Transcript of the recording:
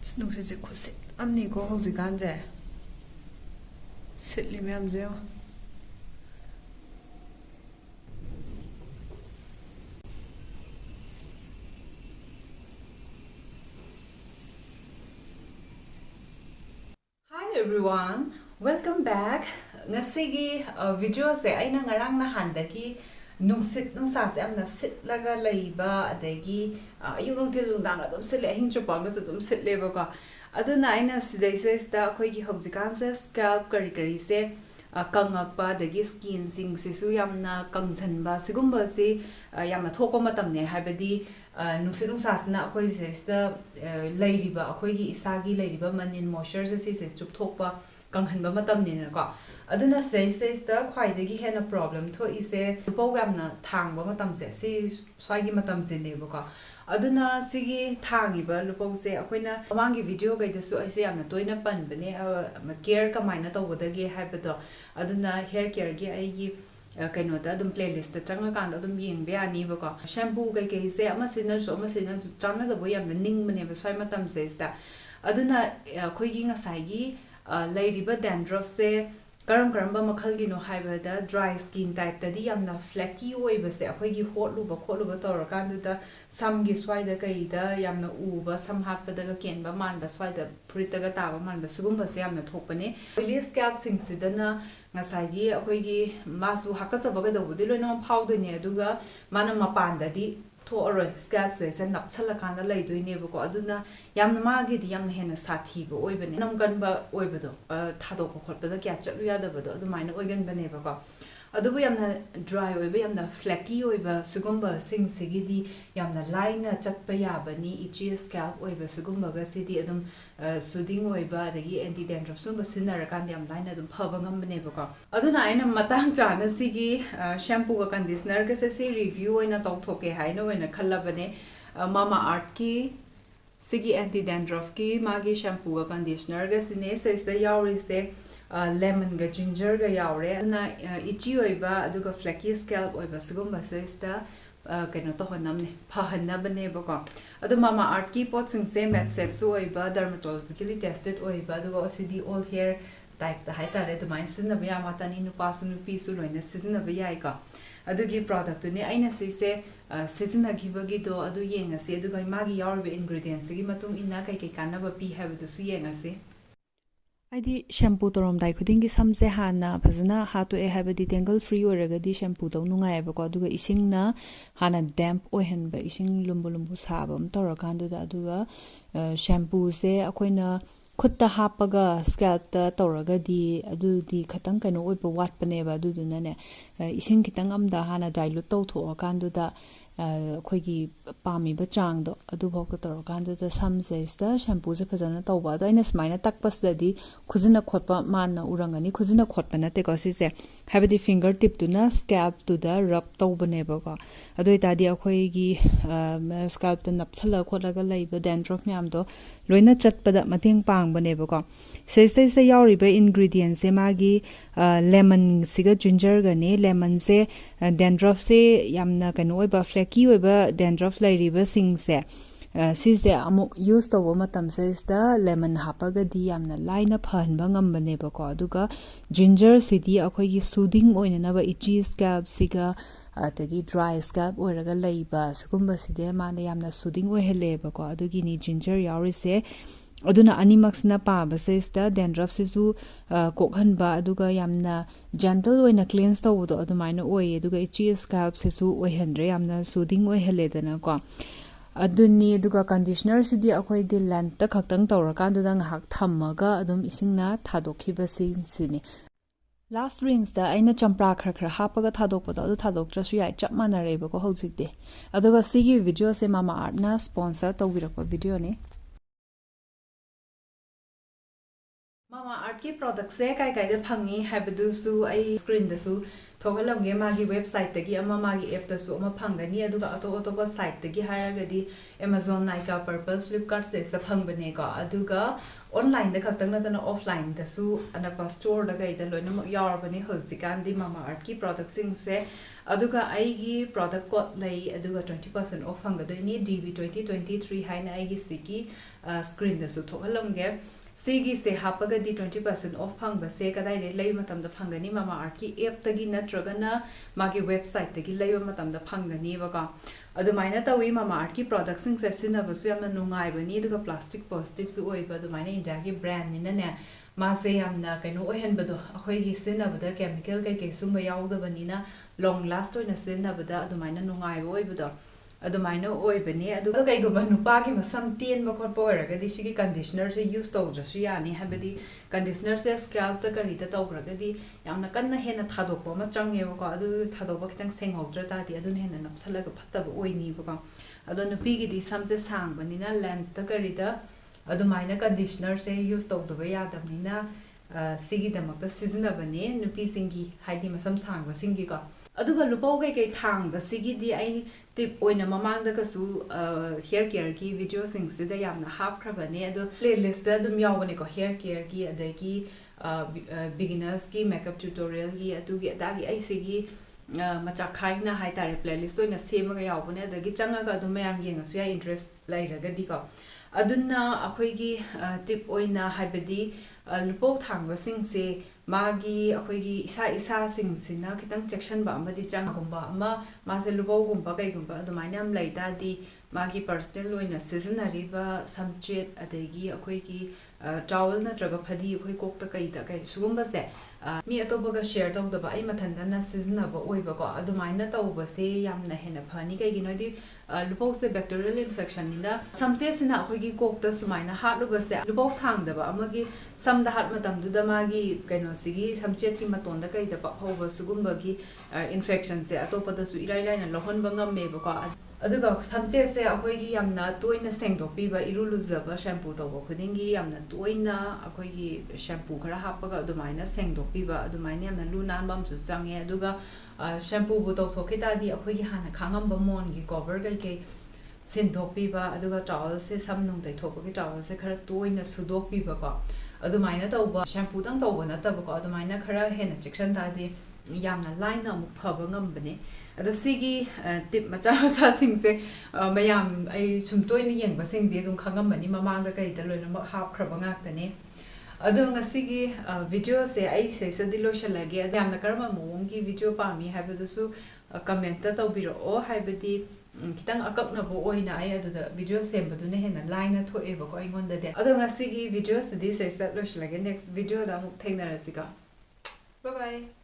Snooze kusit. Amni ko hujikki. Sit li miyamzeo. Hi everyone, welcome back. Ngasigi video se aina ngarang na handaki nungsit nungsa se amna sitlaga leiba adagi ayung til dang adum sile hing chupa ga sadum sitle ba ka aduna aina sidai se sta khoi gi hobjikan se scalp kari se kangakpa dagi skin sing se su yamna kangsan ba sigumba se yamna thokpa matam ne habadi nungsit nungsa sna khoi se sta leiriba khoi gi isagi leiriba manin moisture se chup thokpa kanghanba matam ne na ko aduna se sta khwai dagi hena problem tho ise po yamna thangba matam se si swai gi matam se ne ba ko aduna sigi thangi ba lupo se akoina amangi video ga dasu aise yamna toina pan bane care kamaina tawdagi haibado aduna hair care gi ai gi kaino da dum playlist ta changa kan da dum yeng be ani ba ko shampoo kai se ama sina so changna da bo yamna ning mane ba swai matam se sta aduna khoi gi ngasai gi lairiba dandruff se karam ba makhal gi no haibada dry skin type tadi yamna flaky oi ba se akhoi gi hot lu ba tor kan du da sam gi swai da kai da yamna u ba sam hat pa da ga ken ba man ba swai da prit ga ta ba man ba sugum ba se yamna thok pa ne oily scalp sing sidana ngasai gi akhoi gi masu hakka cha ba ga do bu di loina phau de ne du ga mana mapan da di to aroi scalp se napsala kan da lai doi ne ba ko aduna yamna ma gi di yamna hena sathi ba oi ba ne nam kan ba oi ba do thado ko khot ba da kya chalu ya da ba do adu maina oi gan ba ne ba ko adubu yamna dry oi ba yamna flaky oi ba sugumba sing sigi di yamna line na chat pa ya ba ni itchy scalp oi ba sugumba ga si di adum soothing oi ba da gi anti dandruff sum ba sinara kan yam line adum phaba ngam ba ne ba ko aduna aina matang chana sigi shampoo ga conditioner ga se review oina tong thoke haina oina khalla ba ne mama art ki sigi anti dandruff ki magi shampoo ga conditioner ga sine se yauri se lemon ga ginger ga yaure na itchy oiba aduga flaky scalp oiba sugumba se sta kaino to honam ne phahanna bane ba ko adu mama art ki pot sing se matte safe su oiba dermatologically tested oiba aduga ocd all hair type da hai tare du main sin na ba ma tani nu pa su nu pi su loina sizna ba yai ka adugi product ne aina se sizna gibagi do adu yenga se aduga magi yaurbe ingredients gi matung inna kai kana ba pi have du su yenga se Adi shampoo torom dai khuding gi samse hana phazana hatu e have di tangle free oraga di shampoo do nungai ba ko aduga ising na hana damp ohen ba ising lumbu sabam torakan da aduga shampoo se akoina khutta hapaga scalp ta toraga di adu di khatang kano oi ba wat pane ba adu duna ne ising kitang amda hana dilute to tho kan du da khoigi pami ba chang do adu bok to kan da samse sta shampoo se phajana to ba do ina smaina tak pas da di khuzina khotpa man na urangani khuzina khotpa na te ko si se have the fingertip to na scalp to the rub to bane ba ko adu ita di khoigi scalp ta napsala kholaga leiba dandruff myam do loina chatpada mateng pang bane ba ko se yauri ba ingredients se magi lemon siga ginger ga ne lemon se dandruff se yamna kano oi ba flaky oi ba dandruff lai riba sing se sise amuk use to matam se sta lemon hapaga di yamna line phan ba ngam bane ba ko aduga ginger city akhoi gi soothing oina na ba itchy scalp siga atagi dry scalp oraga leiba sugumba side mana yamna soothing oi hele ba ko adugi ni ginger yauri se aduna animax na pa ba se sta dandruff se su kokhan ba aduga yamna gentle oina cleanse to do adumaina oi aduga itchy scalp se su oi hendre yamna soothing oi hele dana ko aduni aduga conditioner sidi akhoi di length ta khaktang tawrakan du dang hak thammaga adum isingna thadokhi ba sini last rings da aina champra khra hapaga thadok adu thadok trasu yai chap manare ba ko hojik de aduga sigi video se mama art na sponsor to virak video ne Mama art Earth ki product se kai kai de phangi habadu su ai screen da su thogalamge magi website tagi ama magi app da su ama phangani aduga ato site tagi haragadi Amazon Nykaa Purple Flipkart se sa phangbane ko aduga online da khaktang na tana offline da su anapa store da gai da loina mak yarbani hosikan di Mama Earth ki product sing se aduga aigi product code lai aduga 20% off hangadoi DB 2023 haina aigi siki screen da su thogalamge Sigi se hapaga di 20% off phang ba se kadai le lei matam da phangani Mama Earth ki app tagi natragana magi website tagi lei matam da phangani ba ka adumaina tawi Mama Earth ki products sing se sinabasu yamna nungai bani aduga plastic positive su oi ba adumaina India ki brand ni na ne ma se yamna kaino ohen bado akhoi gi sinabada chemical kai kai sumba yawda bani na long last oina sinabada adumaina nungai oi bado adumaina oi bani aduga kai go nupa ki masam tien ba khot poira ga di shigi conditioner se use to jasu yani habadi conditioner se scalp ta kari ta tawra ga di yamna kanna hena thadok ba ma change ba ko adu thadok ba kitang senghoktra ta di adu hena napsala ga phatta ba oi ni ba ko adu nupi gi di sam se sang bani na length ta kari ta adumaina conditioner se use to ba ya damni na sigi damak ta season bani nupi singi haidi masam sang ba singi ko aduga lupau kai kai thang ba sigi di ai tip oina mamang da kasu hair care ki video sing se da yamna hap khra ne adu playlist da dum yaw ne ko hair care ki adagi beginners ki makeup tutorial ki atu gi adagi ai sigi macha khaina hai tare playlist oina sema ga yaw ne adagi changa ga dum mayam yeng asu ya interest lai raga di ko adunna akhoi gi tip oina haibadi lupau thang ba sing se magi akhoi gi isa sing sina kitang section ba amadi chang gumba ama ma se lubau gumba kai gumba adumaina am laida di magi personal loina seasonary ba samchet adegi akhoi gi towel na traga phadi akhoi kok ta kai da kai sugumba se mi atoba ga share tawd ba ai mathanda na season ba oi ba ko adumaina tawba se yamna hena phani kai gi noidi lubau se bacterial infection ni na samse sina akhoi gi kok ta sumaina hat lu ba se lubau thang da ba amagi sam da hat matam du da magi kaino sigi samchet ki maton da kai da pa hoba sugumba gi infection se atopa da su irai lai na lohon ba ngam me ba ko aduga samchet se akhoi gi yamna toina sengdok pi ba iruluza ba shampoo to ba khudingi yamna toina akhoi gi shampoo khara happa ga adumaina sengdok pi ba adumaina yamna lunan bam su change aduga shampoo bu to thokita di akhoi gi hana khangam ba mon gi cover gai ke sindok pi ba aduga towel se samnung dai thok gi towel se khara toina sudok pi ba ko adumaina tawba shampoo dang tawba na tab ko adumaina khara hena section ta di yamna line na mu phaba ngam bane ada sigi tip macha cha sing se mayam ai sumtoi ni yeng ba sing de dung khangam bani mamang da kai da loina ma hap khra ngak ta ne adu ngasigi video se ai se sa dilo shalage yamna karma mong ki video pa mi habadu su comment ta tawbiro o habadi kitang akap na bo oina ai adu da video sem badu ne hena line na tho e ba ko ingon da de adu ngasigi video se di se sa lo shalage next video da mu thengna rasika bye bye